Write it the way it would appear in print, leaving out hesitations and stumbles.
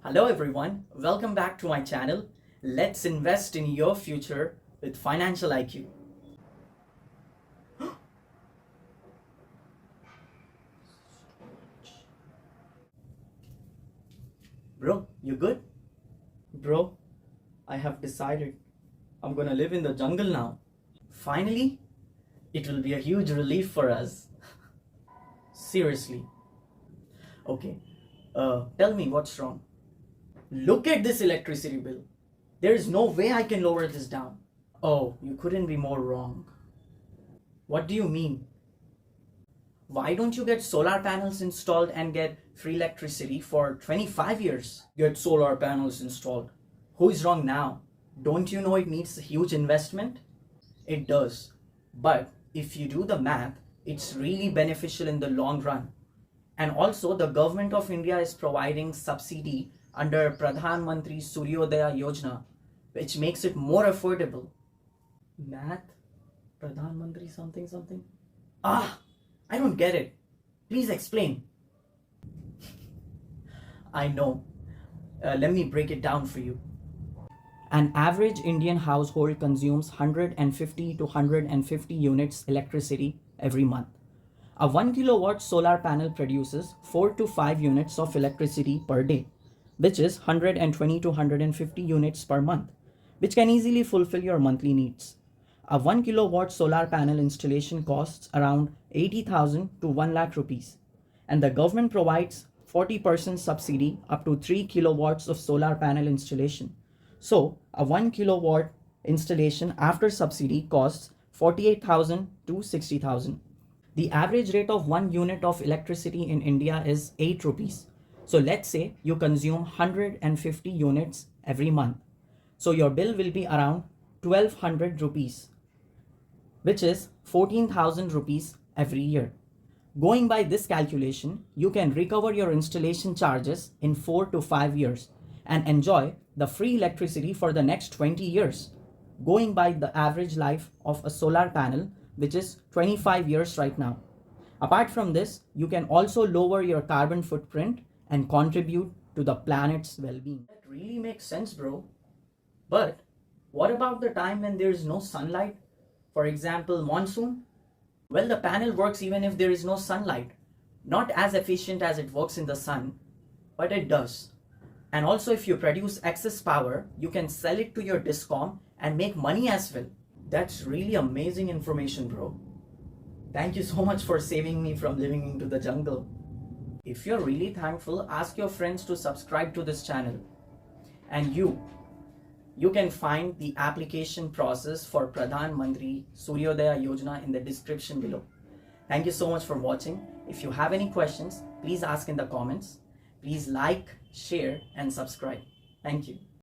Hello everyone, welcome back to my channel. Let's invest in your future with financial IQ. Bro, you good? Bro, I have decided I'm gonna live in the jungle now. Finally, it will be a huge relief for us. Seriously. Okay, tell me what's wrong. Look at this electricity bill. There is no way I can lower this down. Oh, you couldn't be more wrong. What do you mean? Why don't you get solar panels installed and get free electricity for 25 years? Get solar panels installed. Who is wrong now? Don't you know it needs a huge investment? It does. But if you do the math, it's really beneficial in the long run. And also, the government of India is providing subsidy under Pradhan Mantri Suryodaya Yojna, which makes it more affordable. Math? Pradhan Mantri something something? I don't get it. Please explain. I know. Let me break it down for you. An average Indian household consumes 150 to 150 units electricity every month. A 1 kilowatt solar panel produces 4 to 5 units of electricity per day, which is 120 to 150 units per month, which can easily fulfill your monthly needs. A 1 kilowatt solar panel installation costs around 80,000 to 1 lakh rupees, and the government provides 40% subsidy up to 3 kilowatts of solar panel installation. So, a 1 kilowatt installation after subsidy costs 48,000 to 60,000. The average rate of 1 unit of electricity in India is 8 rupees. So let's say you consume 150 units every month. So your bill will be around 1200 rupees, which is 14,000 rupees every year. Going by this calculation, you can recover your installation charges in 4 to 5 years and enjoy the free electricity for the next 20 years. Going by the average life of a solar panel, which is 25 years right now. Apart from this, you can also lower your carbon footprint and contribute to the planet's well-being. That really makes sense, bro. But what about the time when there is no sunlight? For example, monsoon? Well, the panel works even if there is no sunlight. Not as efficient as it works in the sun, but it does. And also, if you produce excess power, you can sell it to your DISCOM and make money as well. That's really amazing information, bro. Thank you so much for saving me from living into the jungle. If you're really thankful, ask your friends to subscribe to this channel. And you can find the application process for Pradhan Mantri Suryodaya Yojna in the description below. Thank you so much for watching. If you have any questions, please ask in the comments. Please like, share, and subscribe. Thank you.